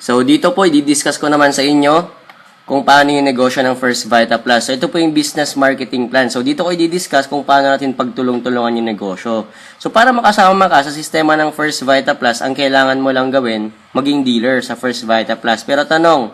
So, dito po, i-discuss ko naman sa inyo kung paano yung negosyo ng First Vita Plus. So, ito po yung business marketing plan. So, dito ko i-discuss kung paano natin pagtulong-tulungan yung negosyo. So, para makasama ka sa sistema ng First Vita Plus, ang kailangan mo lang gawin, maging dealer sa First Vita Plus. Pero tanong,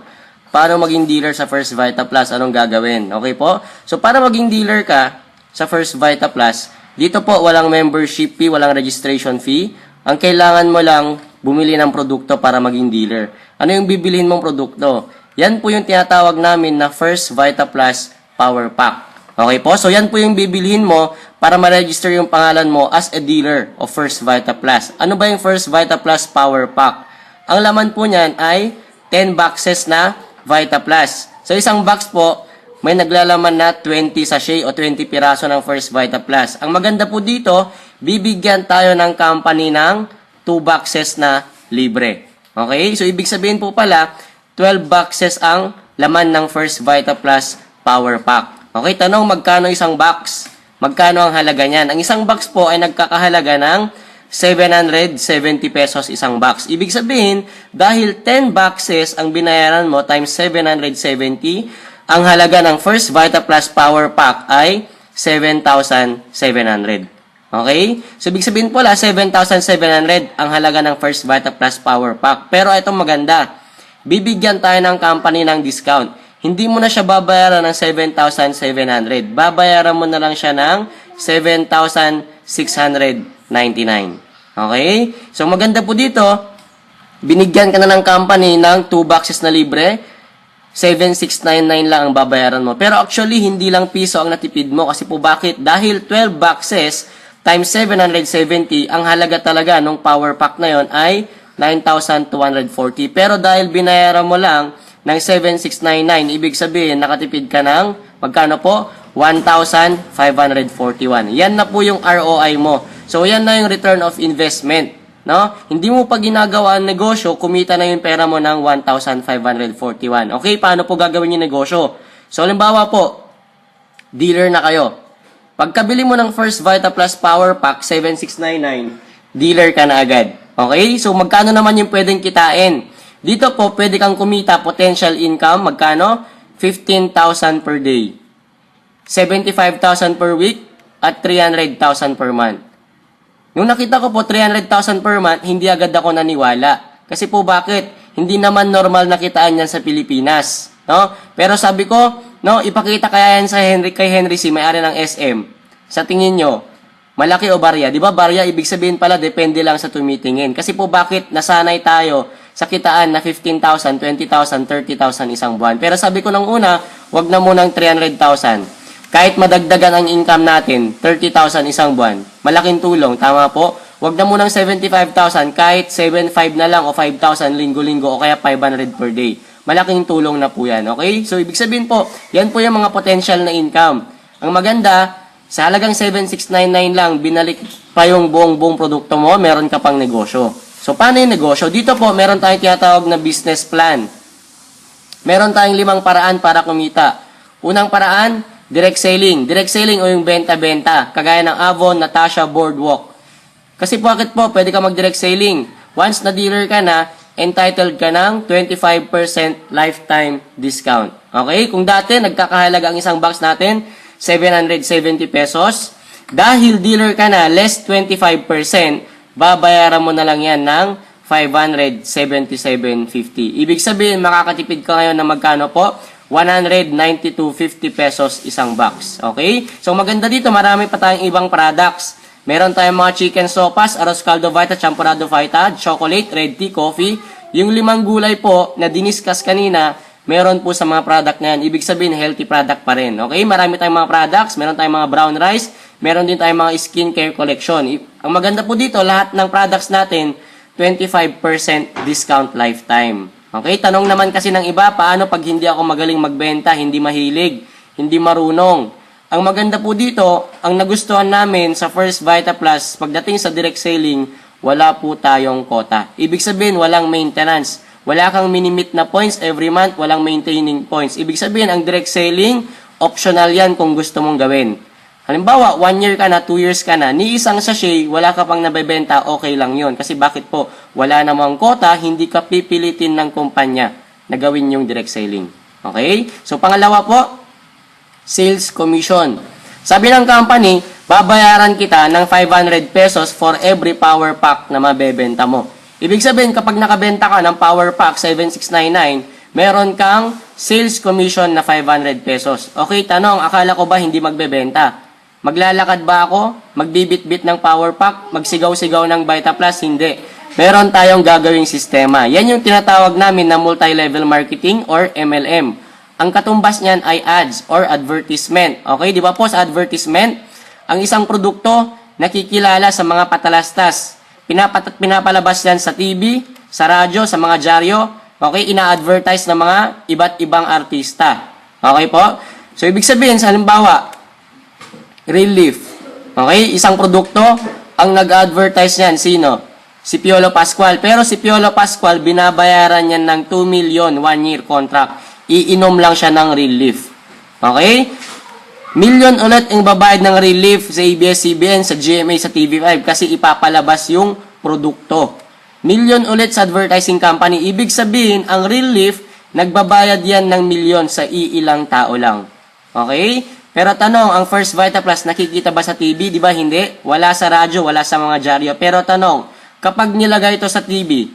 paano maging dealer sa First Vita Plus? Anong gagawin? Okay po? So, para maging dealer ka sa First Vita Plus, dito po, walang membership fee, walang registration fee. Ang kailangan mo lang, bumili ng produkto para maging dealer. Ano yung bibilihin mong produkto? Yan po yung tinatawag namin na First Vita Plus Power Pack. Okay po? So, yan po yung bibilihin mo para ma-register yung pangalan mo as a dealer of First Vita Plus. Ano ba yung First Vita Plus Power Pack? Ang laman po niyan ay 10 boxes na Vita Plus. So, isang box po, may naglalaman na 20 sachet o 20 piraso ng First Vita Plus. Ang maganda po dito, bibigyan tayo ng company ng 2 boxes na libre. Okay? So, ibig sabihin po pala, 12 boxes ang laman ng First Vita Plus Power Pack. Okay? Tanong, magkano isang box? Magkano ang halaga niyan? Ang isang box po ay nagkakahalaga ng 770 pesos isang box. Ibig sabihin, dahil 10 boxes ang binayaran mo times 770, ang halaga ng First Vita Plus Power Pack ay 7,700. Okay? So, ibig sabihin po 7,700 ang halaga ng First Vita Plus Power Pack. Pero itong maganda, bibigyan tayo ng company ng discount. Hindi mo na siya babayaran ng 7,700. Babayaran mo na lang siya ng 7,699. Okay? So, maganda po dito, binigyan ka na ng company ng 2 boxes na libre, 7,699 lang ang babayaran mo. Pero actually, hindi lang piso ang natipid mo. Kasi po bakit? Dahil 12 boxes times 770, ang halaga talaga ng power pack na yon ay 9,240. Pero dahil binayaran mo lang ng 7,699, ibig sabihin, nakatipid ka ng, magkano po? 1,541. Yan na po yung ROI mo. So, yan na yung return of investment. No? Hindi mo pa ginagawa ang negosyo, kumita na yung pera mo ng 1,541. Okay, paano po gagawin yung negosyo? So, halimbawa po, dealer na kayo. Pagkabili mo ng First Vita Plus Power Pack, 7,699, dealer ka na agad. Okay? So, magkano naman yung pwedeng kitain? Dito po, pwede kang kumita, potential income, magkano? 15,000 per day, 75,000 per week, at 300,000 per month. Nung nakita ko po 300,000 per month, hindi agad ako naniwala. Kasi po bakit? Hindi naman normal na kitaan yan sa Pilipinas. No? Pero sabi ko, no, ipakita kaya yan sa kay Henry C, may-ari ng SM. Sa tingin nyo, malaki o barya? Di ba barya, ibig sabihin pala, depende lang sa tumitingin. Kasi po bakit nasanay tayo sa kitaan na 15,000, 20,000, 30,000 isang buwan. Pero sabi ko nung una, wag na munang 300,000. Kahit madagdagan ang income natin, 30,000 isang buwan, malaking tulong, tama po? Huwag na munang 75,000, kahit 7,500 na lang o 5,000 linggo-linggo o kaya 500 per day. Malaking tulong na po yan, okay? So, ibig sabihin po, yan po yung mga potential na income. Ang maganda, sa halagang 7,699 lang, binalik pa yung buong produkto mo, meron ka pang negosyo. So, paano yung negosyo? Dito po, meron tayong tinatawag na business plan. Meron tayong 5 paraan para kumita. Unang paraan, direct selling. Direct selling o yung benta-benta. Kagaya ng Avon, Natasha, Boardwalk. Kasi bakit po, pwede ka mag-direct selling. Once na dealer ka na, entitled ka ng 25% lifetime discount. Okay? Kung dati, nagkakahalaga ang isang box natin, 770 pesos. Dahil dealer ka na, less 25%, babayaran mo na lang yan ng 577.50. Ibig sabihin, makakatipid ka ngayon na magkano po? 192.50 pesos isang box. Okay? So, maganda dito, marami pa tayong ibang products. Meron tayong mga chicken sopas, arroz caldo vita, champurrado vita, chocolate, red tea, coffee. Yung 5 gulay po na diniscuss kanina, meron po sa mga product na yan. Ibig sabihin, healthy product pa rin. Okay? Marami tayong mga products, meron tayong mga brown rice, meron din tayong mga skincare collection. Ang maganda po dito, lahat ng products natin, 25% discount lifetime. Okay, tanong naman kasi ng iba, paano pag hindi ako magaling magbenta, hindi mahilig, hindi marunong? Ang maganda po dito, ang nagustuhan namin sa First Vita Plus, pagdating sa direct selling, wala po tayong quota. Ibig sabihin, walang maintenance. Wala kang minimit na points every month, walang maintaining points. Ibig sabihin, ang direct selling, optional yan kung gusto mong gawin. Halimbawa, 1 year ka na, 2 years ka na, ni isang sachet, wala ka pang nabebenta, okay lang yun. Kasi bakit po? Wala namang quota, hindi ka pipilitin ng kumpanya na gawin yung direct selling. Okay? So, pangalawa po, sales commission. Sabi ng company, babayaran kita ng 500 pesos for every power pack na mabebenta mo. Ibig sabihin, kapag nakabenta ka ng power pack 7699, meron kang sales commission na 500 pesos. Okay, tanong, akala ko ba hindi magbebenta? Maglalakad ba ako? Magbibit-bit ng power pack? Magsigaw-sigaw ng Vita Plus? Hindi. Meron tayong gagawing sistema. Yan yung tinatawag namin na multi-level marketing or MLM. Ang katumbas niyan ay ads or advertisement. Okay, di ba po sa advertisement? Ang isang produkto nakikilala sa mga patalastas. Pinapalabas yan sa TV, sa radyo, sa mga dyaryo. Okay, ina-advertise ng mga iba't ibang artista. Okay po? So, ibig sabihin, sa halimbawa, Relief. Okay? Isang produkto, ang nag-advertise niyan, sino? Si Piolo Pascual. Pero si Piolo Pascual, binabayaran niyan ng 2 million, 1 year contract. Iinom lang siya ng Relief. Okay? Million ulit ang babayad ng Relief sa ABS-CBN, sa GMA, sa TV5 kasi ipapalabas yung produkto. Million ulit sa advertising company. Ibig sabihin, ang Relief, nagbabayad yan ng milyon sa iilang tao lang. Okay? Pero tanong, ang First Vita Plus, nakikita ba sa TV? Di ba hindi? Wala sa radyo, wala sa mga dyaryo. Pero tanong, kapag nilagay ito sa TV,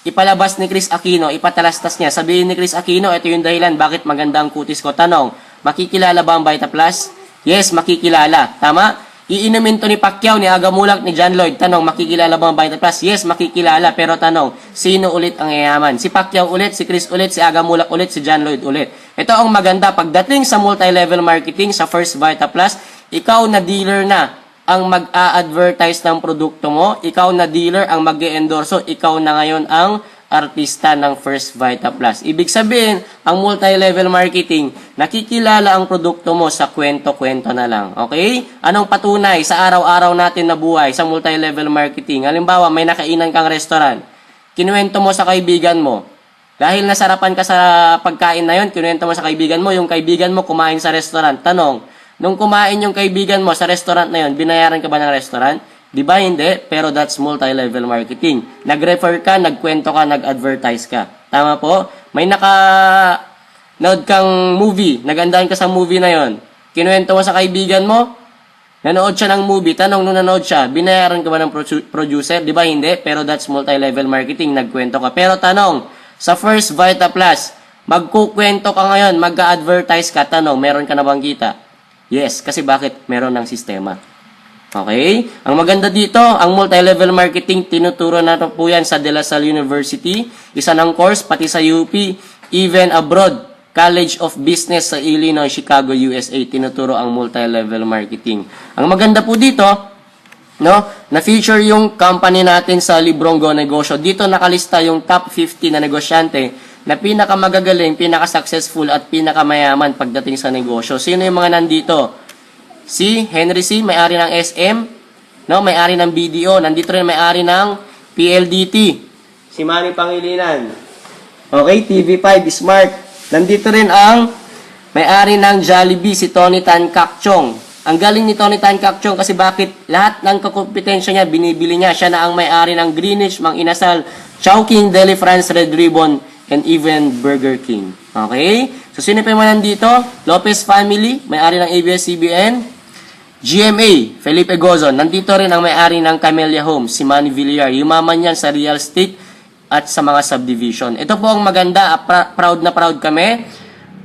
ipalabas ni Chris Aquino, ipatalastas niya, sabihin ni Chris Aquino, ito yung dahilan, bakit maganda ang kutis ko. Tanong, makikilala ba ang Vita Plus? Yes, makikilala. Tama? Iinumin to ni Pacquiao, ni Agamulak, ni John Lloyd. Tanong, makikilala ba ang Vita Plus? Yes, makikilala. Pero tanong, sino ulit ang yayaman? Si Pacquiao ulit, si Chris ulit, si Agamulak ulit, si John Lloyd ulit. Ito ang maganda. Pagdating sa multi-level marketing, sa First Vita Plus, ikaw na dealer na ang mag-a-advertise ng produkto mo. Ikaw na dealer ang mag-e-endorso. Ikaw na ngayon ang artista ng First Vita Plus. Ibig sabihin, ang multi-level marketing, nakikilala ang produkto mo sa kwento-kwento na lang. Okay? Anong patunay sa araw-araw natin na buhay sa multi-level marketing? Halimbawa, may nakainan kang restaurant. Kinuwento mo sa kaibigan mo. Dahil nasarapan ka sa pagkain na yon, kinuwento mo sa kaibigan mo, yung kaibigan mo kumain sa restaurant. Tanong, nung kumain yung kaibigan mo sa restaurant na yon, binayaran ka ba ng restaurant? Di ba hindi? Pero that's multi-level marketing. Nag-refer ka, nagkwento ka, nag-advertise ka. Tama po? May naka-nood kang movie. Nagandahan ka sa movie na yon. Kinuwento mo sa kaibigan mo, nanood siya ng movie. Tanong nung nanood siya, binayaran ka ba ng producer? Di ba hindi? Pero that's multi-level marketing. Nagkwento ka. Pero tanong, sa First Vita Plus, magkukwento ka ngayon, mag-advertise ka. Tanong, meron ka na bang kita? Yes, kasi bakit? Meron ng sistema. Okay? Ang maganda dito, ang multi-level marketing, tinuturo na po yan sa De La Salle University. Isa ng course, pati sa UP, even abroad. College of Business sa Illinois, Chicago, USA, tinuturo ang multi-level marketing. Ang maganda po dito, no, na-feature yung company natin sa librong Go Negosyo. Dito nakalista yung top 50 na negosyante na pinakamagagaling, pinaka-successful at pinakamayaman pagdating sa negosyo. Sino yung mga nandito? Si Henry C., may-ari ng SM, no, may-ari ng BDO, nandito rin may-ari ng PLDT. Si Manny Pangilinan. Okay, TV5 Smart. Nandito rin ang may-ari ng Jollibee, si Tony Tan Cakchong. Ang galing ni Tony Tan Cakchong kasi bakit lahat ng kakompetensya niya, binibili niya. Siya na ang may-ari ng Greenwich, Mang Inasal, Chowking, Deli France, Red Ribbon, and even Burger King. Okay? So, sino pa yung nandito? Lopez family, may-ari ng ABS-CBN. GMA, Felipe Gozon. Nandito rin ang may-ari ng Camellia Homes, si Manny Villar. Yumaman yan sa real estate at sa mga subdivision. Ito po ang maganda, proud na proud kami.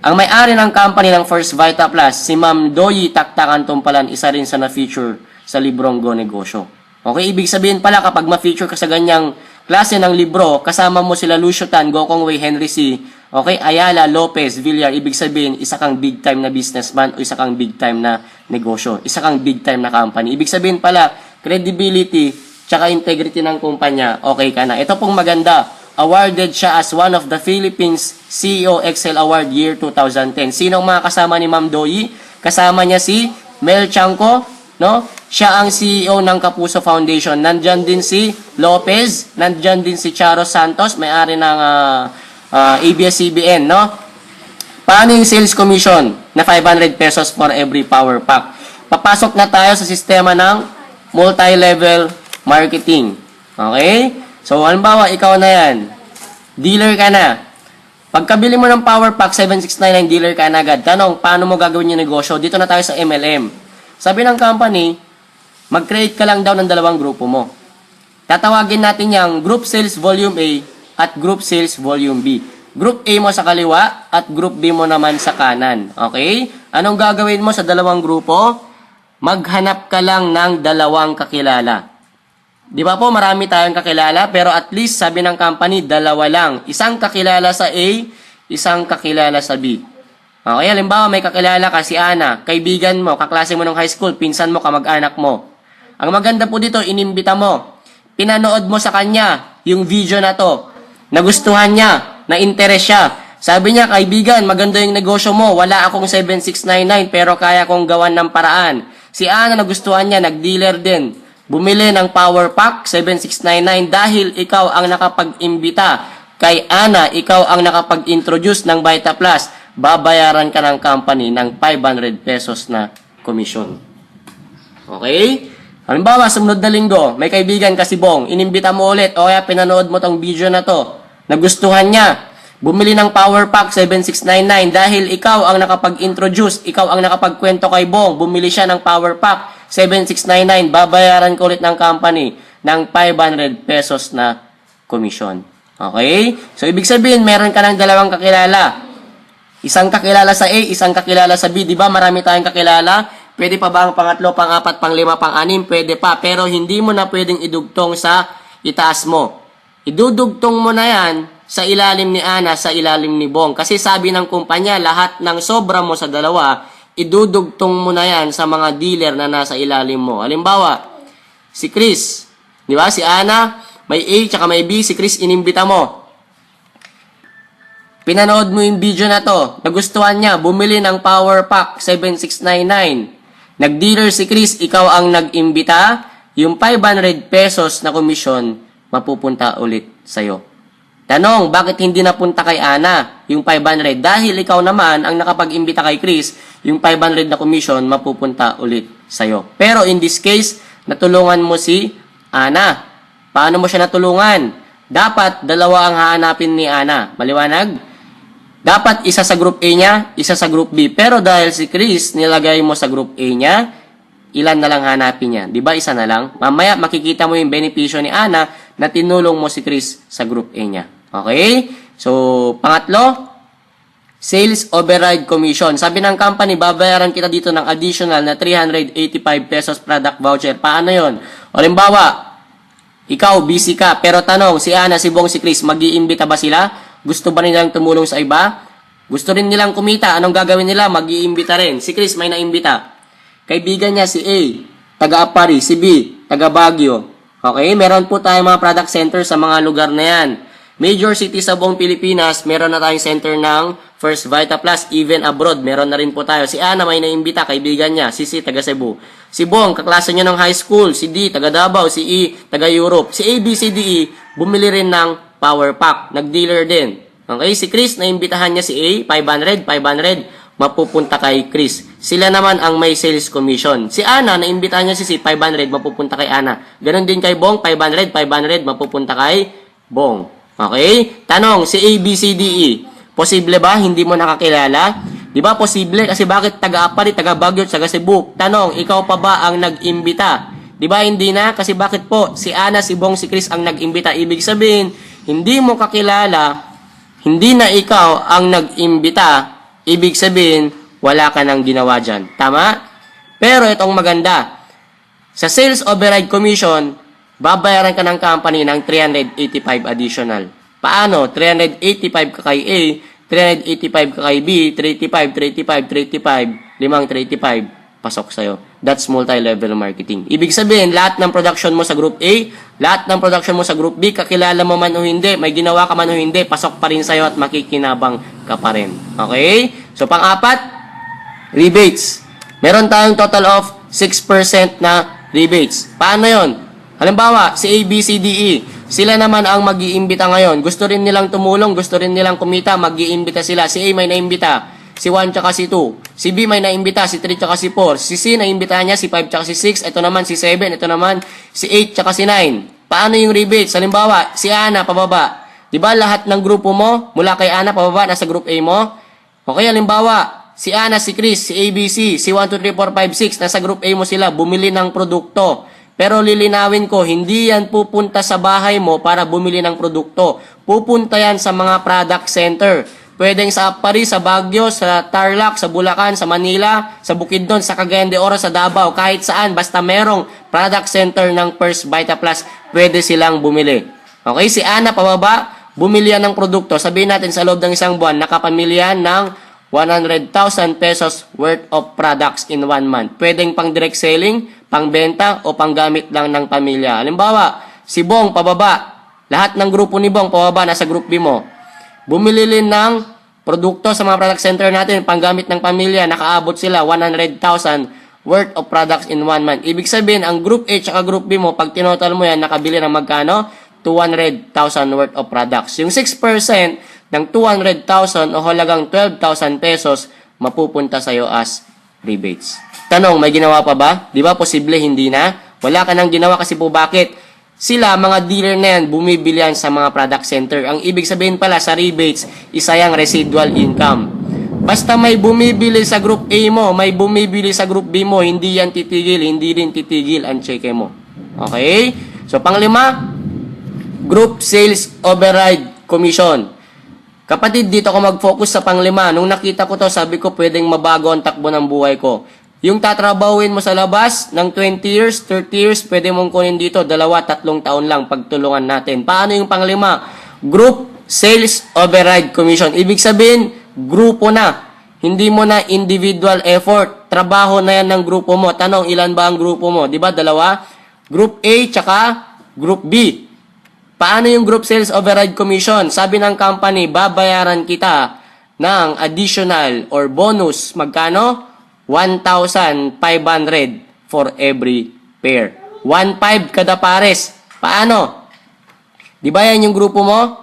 Ang may-ari ng company ng First Vita Plus, si Ma'am Doyi Taktakan Tumpalan, isa rin sa na-feature sa librong Go Negosyo. Okay, ibig sabihin pala kapag ma-feature ka sa ganyang klase ng libro, kasama mo sila Lucio Tan, Gokong Wei, Henry C., okay, Ayala, Lopez, Villar, ibig sabihin, isa kang big time na businessman o isa kang big time na negosyo. Isa kang big time na company. Ibig sabihin pala, credibility, tsaka integrity ng kumpanya, okay ka na. Ito pong maganda. Awarded siya as one of the Philippines CEO Excel Award Year 2010. Sino ang mga kasama ni Ma'am Doyi? Kasama niya si Mel Chanco, no? Siya ang CEO ng Kapuso Foundation. Nandyan din si Lopez, nandyan din si Charo Santos, may-ari ng ABS-CBN, no? Paano yung sales commission na 500 pesos for every power pack? papasok na tayo sa sistema ng multi-level marketing. Okay? So, halimbawa, ikaw na yan. Dealer ka na. Pagkabili mo ng Power Pack 7699, dealer ka na agad. Tanong, paano mo gagawin yung negosyo? Dito na tayo sa MLM. Sabi ng company, mag-create ka lang daw ng dalawang grupo mo. Tatawagin natin yung Group Sales Volume A at Group Sales Volume B. Group A mo sa kaliwa at Group B mo naman sa kanan. Okay? Anong gagawin mo sa dalawang grupo? Maghanap ka lang ng dalawang kakilala. Di ba po, marami tayong kakilala, pero at least sabi ng company, dalawa lang. Isang kakilala sa A, isang kakilala sa B. Okay, halimbawa may kakilala ka si Ana, kaibigan mo, kaklase mo ng high school, pinsan mo, kamag-anak mo. Ang maganda po dito, inimbita mo. Pinanood mo sa kanya yung video na to. Nagustuhan niya, na-interest siya. Sabi niya, kaibigan, maganda yung negosyo mo, wala akong 7699 pero kaya kong gawan ng paraan. Si Ana nagustuhan niya, nag-dealer din. Bumili ng Power Pack 7699 dahil ikaw ang nakapag-imbita. Kay Ana, ikaw ang nakapag-introduce ng Vita Plus. Babayaran ka ng company ng 500 pesos na komisyon. Okay? Halimbawa, sumunod na linggo, may kaibigan ka si Bong, inimbita mo ulit, o kaya pinanood mo tong video na to. Nagustuhan niya. Bumili ng Power Pack 7699 dahil ikaw ang nakapag-introduce, ikaw ang nakapagkwento kay Bong. Bumili siya ng Power Pack 7699, babayaran ko ulit ng company ng 500 pesos na komisyon. Okay? So, ibig sabihin, meron ka ng dalawang kakilala. Isang kakilala sa A, isang kakilala sa B. Diba marami tayong kakilala? Pwede pa ba ang pangatlo, pang-apat, pang-lima, pang-anim? Pwede pa. Pero hindi mo na pwedeng idugtong sa itaas mo. Idudugtong mo na yan sa ilalim ni Ana, sa ilalim ni Bong. Kasi sabi ng kumpanya, lahat ng sobra mo sa dalawa, idudugtong mo na yan sa mga dealer na nasa ilalim mo. Halimbawa, si Chris, di ba? Si Ana, may A, tsaka may B. Si Chris, inimbita mo. Pinanood mo yung video na to. Nagustuhan niya. Bumili ng Power Pack 7699. Nag-dealer si Chris, ikaw ang nag-imbita. Yung 500 pesos na komisyon, mapupunta ulit sa'yo. Tanong, bakit hindi napunta kay Ana yung 500? Dahil ikaw naman ang nakapag-imbita kay Chris, yung 500 na commission mapupunta ulit sa'yo. Pero in this case, natulungan mo si Ana. Paano mo siya natulungan? Dapat dalawa ang hahanapin ni Ana. Maliwanag? Dapat isa sa group A niya, isa sa group B. Pero dahil si Chris nilagay mo sa group A niya, ilan na lang hanapin niya? Di ba isa na lang? Mamaya makikita mo yung benepisyo ni Ana na tinulong mo si Chris sa group A niya. Okay? So, pangatlo, sales override commission. Sabi ng company, babayaran kita dito ng additional na 385 pesos product voucher. Paano yon? O limbawa, ikaw, busy ka. Pero tanong, si Ana, si Bong, si Chris, mag-iimbita ba sila? Gusto ba nilang tumulong sa iba? Gusto rin nilang kumita. Anong gagawin nila? Mag-iimbita rin. Si Chris, may naimbita. Kaibigan niya si A, taga-Apari. Si B, taga-Baguio. Okay? Meron po tayong mga product center sa mga lugar na yan. Major cities sa buong Pilipinas, meron na tayong center ng First Vita Plus, even abroad, meron na rin po tayo. Si Ana may naimbita, kaibigan niya. Si C, taga Cebu. Si Bong, kaklase niya ng high school. Si D, taga Davao. Si E, taga Europe. Si A, B, C, D, E, bumili rin ng Power Pack. Nag-dealer din. Okay? Si Chris, naimbitahan niya si A, 500, mapupunta kay Chris. Sila naman ang may sales commission. Si Ana, naimbitahan niya si C, 500, mapupunta kay Ana. Ganon din kay Bong, 500, mapupunta kay Bong. Okay? Tanong, si A, B, C, D, E. Posible ba hindi mo nakakilala? Di ba posible? Kasi bakit taga-Apari, taga-Baguio, taga Cebu? Tanong, ikaw pa ba ang nag-imbita? Di ba hindi na? Kasi bakit po si Ana, si Bong, si Chris ang nag-imbita? Ibig sabihin, hindi mo kakilala, hindi na ikaw ang nag-imbita. Ibig sabihin, wala ka nang ginawa dyan. Tama? Pero itong maganda. Sa sales override commission, babayaran ka ng company ng 385 additional. Paano? 385 ka kay A, 385 ka kay B, 35, 535, pasok sa'yo. That's multi-level marketing. Ibig sabihin, lahat ng production mo sa group A, lahat ng production mo sa group B, kakilala mo man o hindi, may ginawa ka man o hindi, pasok pa rin sa'yo at makikinabang ka pa rin. Okay? So, pang-apat, rebates. Meron tayong total of 6% na rebates. Paano yon? Halimbawa, si A, B, C, D, E, sila naman ang mag-iimbita ngayon. Gusto rin nilang tumulong, gusto rin nilang kumita, mag-iimbita sila. Si A may naimbita. si 1 tsaka si 2. Si B may naimbita, si 3 tsaka si 4. Si C naimbitahan niya si 5 tsaka si 6. Ito naman si 7. Ito naman si 8 tsaka si 9. Paano yung rebates? Halimbawa, si Ana pababa. Diba lahat ng grupo mo, mula kay Ana pababa, nasa group A mo? Okay, halimbawa, si Ana, si Chris, si ABC, si 1, 2, 3, 4, 5, 6, nasa group A mo sila, bumili ng produkto. Pero lilinawin ko, hindi yan pupunta sa bahay mo para bumili ng produkto. Pupunta yan sa mga product center. Pwedeng sa Apari, sa Baguio, sa Tarlac, sa Bulacan, sa Manila, sa Bukidnon, sa Cagayan de Oro, sa Davao, kahit saan, basta merong product center ng First Vita Plus, pwede silang bumili. Okay, si Ana pababa, bumili yan ng produkto. Sabihin natin sa loob ng isang buwan, nakapamili yan ng 100,000 pesos worth of products in 1 month. Pwedeng pang direct selling, pang benta, o pang gamit lang ng pamilya. Halimbawa, si Bong pababa, lahat ng grupo ni Bong pababa, nasa group B mo. Bumili din ng produkto sa mga product center natin, panggamit ng pamilya, nakaabot sila 100,000 worth of products in 1 month. Ibig sabihin, ang group A at group B mo, pag tinotal mo yan, nakabili ng magkano? 200,000 worth of products. Yung 6% ng 200,000 o halagang 12,000 pesos, mapupunta sa'yo as rebates. Tanong, may ginawa pa ba? Di ba posible hindi na? Wala ka nang ginawa kasi po bakit? Sila, mga dealer na yan, bumibili yan sa mga product center. Ang ibig sabihin pala sa rebates, isa yung residual income. Basta may bumibili sa group A mo, may bumibili sa group B mo, hindi yan titigil, hindi rin titigil ang cheque mo. Okay? So, panglima, group sales override commission. Kapatid, dito ako mag-focus sa panglima. Nung nakita ko to, sabi ko, pwedeng mabago ang takbo ng buhay ko. Yung tatrabawin mo sa labas ng 20 years, 30 years, pwede mong kunin dito, 2-3 taon lang pagtulungan natin. Paano yung panglima? Group Sales Override Commission. Ibig sabihin, grupo na. Hindi mo na individual effort. Trabaho na yan ng grupo mo. Tanong, ilan ba ang grupo mo? Diba, 2? Group A tsaka Group B. Paano yung Group Sales Override Commission? Sabi ng company, babayaran kita ng additional or bonus. Magkano? 1,500 for every pair. 1,500 kada pares. Paano? Di ba yan yung grupo mo?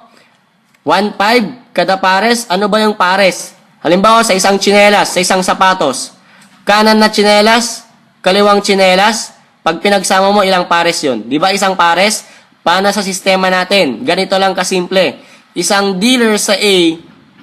1,500 kada pares. Ano ba yung pares? Halimbawa sa isang tsinelas, sa isang sapatos. Kanan na tsinelas, kaliwang tsinelas. Pag pinagsama mo, ilang pares yun? Di ba isang pares? Paano sa sistema natin? Ganito lang kasimple. Isang dealer sa A,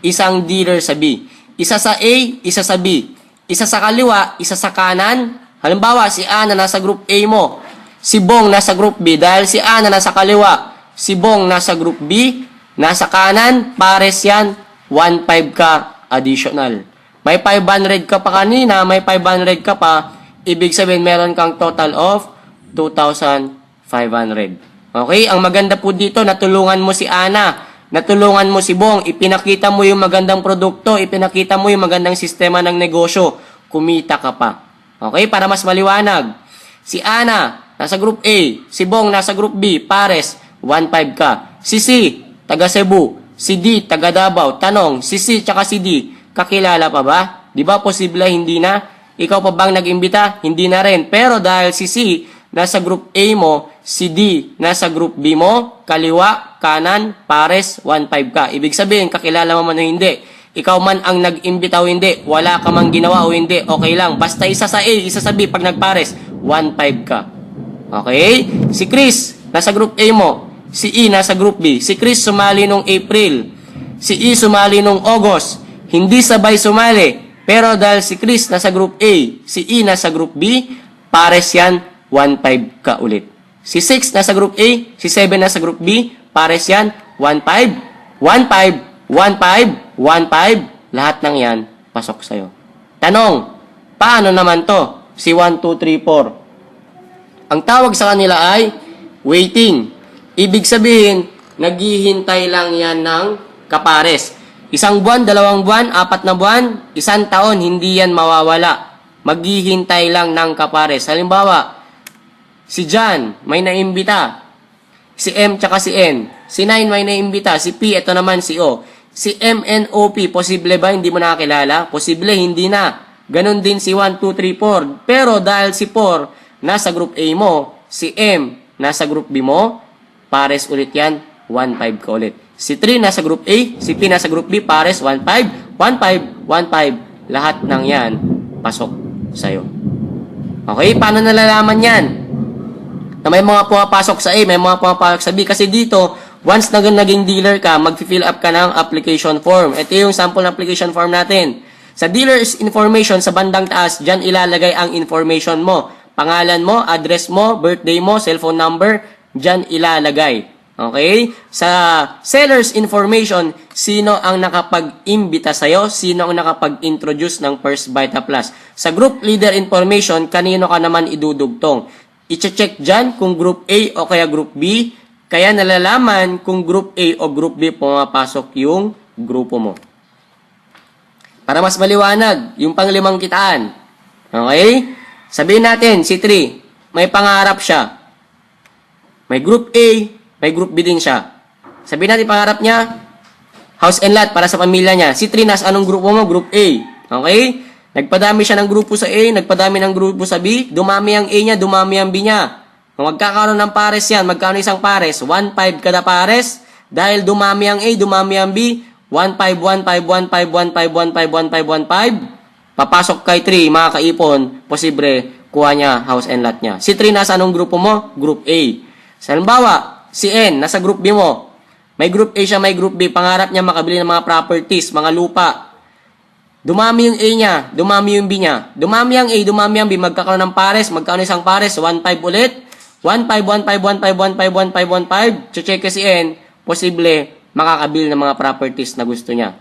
isang dealer sa B. Isa sa A, isa sa B. Isa sa kaliwa, isa sa kanan. Halimbawa, si Ana nasa group A mo. Si Bong nasa group B. Dahil si Ana nasa kaliwa, si Bong nasa group B, nasa kanan, pares yan, 1,500 ka additional. May 500 ka pa kanina, may 500 ka pa, ibig sabihin meron kang total of 2,500. Okay? Ang maganda po dito, natulungan mo si Ana. Natulungan mo si Bong, ipinakita mo yung magandang produkto, ipinakita mo yung magandang sistema ng negosyo, kumita ka pa. Okay? Para mas maliwanag. Si Ana, nasa group A. Si Bong, nasa group B. Pares, 1,500 ka. Si C, taga Cebu. Si D, taga Davao. Tanong, si C tsaka si D, kakilala pa ba? Di ba posible hindi na? Ikaw pa bang nag-imbita? Hindi na rin. Pero dahil si C, nasa group A mo, si D, nasa group B mo, kaliwa, kanan, pares, 1,500 ka. Ibig sabihin, kakilala mo man o hindi. Ikaw man ang nag-imbita o hindi, wala ka mang ginawa o hindi, okay lang. Basta isa sa A, isa sa B, pag nagpares, 1,500 ka. Okay? Si Chris, nasa group A mo. Si E, nasa group B. Si Chris, sumali nung April. Si E, sumali nung August. Hindi sabay sumali. Pero dahil si Chris, nasa group A, si E, nasa group B, pares yan, 1,500 ka ulit. Si 6 nasa group A, si 7 nasa group B, pares yan, 1,500, 1,500, 1,500, 1,500, lahat ng yan, pasok sa'yo. Tanong, paano naman to? Si 1, 2, 3, 4. Ang tawag sa kanila ay waiting. Ibig sabihin, naghihintay lang yan ng kapares. 1 buwan, 2 buwan, 4 na buwan, 1 taon, hindi yan mawawala. Maghihintay lang ng kapares. Halimbawa, si John, may naimbita. Si M tsaka si N. Si 9 may naimbita. Si P, ito naman si O. Si M, N, O, P, posible ba hindi mo nakakilala? Posible, hindi na. Ganon din si 1, 2, 3, 4. Pero dahil si 4 nasa group A mo, si M nasa group B mo, pares ulit yan, 1,500 ka ulit. Si 3 nasa group A, si P nasa group B, pares 1,500, 1,500, 1,500, lahat ng yan, pasok sa'yo. Okay, paano nalalaman yan? Na may mga pumapasok sa A, may mga pumapasok sa B. Kasi dito, once na naging dealer ka, mag-fill up ka ng application form. Ito yung sample application form natin. Sa dealer's information, sa bandang taas, dyan ilalagay ang information mo. Pangalan mo, address mo, birthday mo, cellphone number, dyan ilalagay. Okay? Sa seller's information, sino ang nakapag-imbita sa'yo? Sino ang nakapag-introduce ng First Vita Plus? Sa group leader information, kanino ka naman idudugtong? I-check dyan kung group A o kaya group B. Kaya nalalaman kung group A o group B pumapasok yung grupo mo. Para mas maliwanag, yung panglimang kitaan. Okay? Sabihin natin, si 3, may pangarap siya. May group A, may group B din siya. Sabihin natin pangarap niya, house and lot para sa pamilya niya. Si 3, nasa anong grupo mo? Group A. Okay? Nagpadami siya ng grupo sa A, nagpadami ng grupo sa B, dumami ang A niya, dumami ang B niya. Kung magkakaroon ng pares yan, magkano isang pares? 1.5 kada pares. Dahil dumami ang A, dumami ang B, 1.5, 1.5, 1.5, 1.5, 1.5, 1.5, 1.5. Papasok kay 3, mga kaipon, posible, kuha niya house and lot niya. Si 3, nasa anong grupo mo? Group A. Sa halimbawa, si N, nasa group B mo. May group A siya, may group B. Pangarap niya makabili ng mga properties, mga lupa. Dumami yung A niya, dumami yung B niya. Dumami ang A, dumami ang B. Magkakaroon ng pares. Magkano isang pares? 1.5 ulit. 1.5, 1.5, 1.5, 1.5, 1.5, 1.5. Check si N, posible makakabili ng mga properties na gusto niya.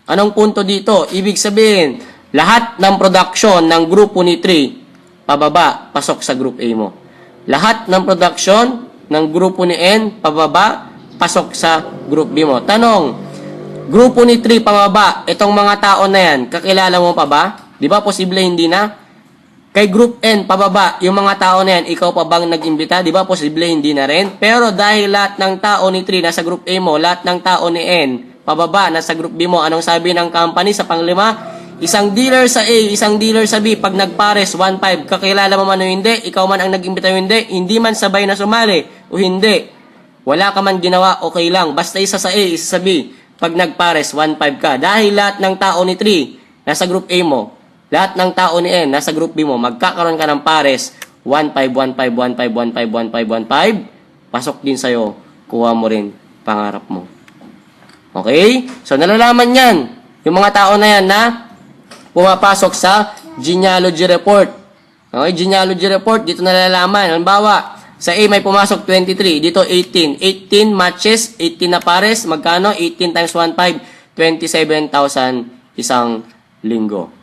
Anong punto dito? Ibig sabihin, lahat ng production ng grupo ni 3, pababa, pasok sa group A mo. Lahat ng production ng grupo ni N, pababa, pasok sa group B mo. Tanong, grupo ni 3 pababa, itong mga tao na yan, kakilala mo pa ba? Di ba posible hindi na? Kay group N pababa, yung mga tao na yan, ikaw pa bang nag-imbita? Di ba posible hindi na rin? Pero dahil lahat ng tao ni 3 nasa group A mo, lahat ng tao ni N pababa, nasa group B mo, anong sabi ng company sa panglima? Isang dealer sa A, isang dealer sa B, pag nagpares 1.5, kakilala mo man o hindi, ikaw man ang nag-imbita o hindi man sabay na sumali o hindi, wala ka man ginawa, okay lang. Basta isa sa A, isa sa B. Pag nagpares, 1.5 ka. Dahil lahat ng tao ni 3, nasa group A mo. Lahat ng tao ni N, nasa group B mo. Magkakaroon ka ng pares, 1.5, 1.5, 1.5, 1.5, 1.5, 1.5. Pasok din sa'yo. Kuha mo rin pangarap mo. Okay? So, nalalaman yan. Yung mga tao na yan na pumapasok sa genealogy report. Okay? Genealogy report, dito nalalaman. Halimbawa, sa A may pumasok 23, dito 18. 18 matches, 18 na pares, magkano? 18 times 1.5, 27,000 isang linggo.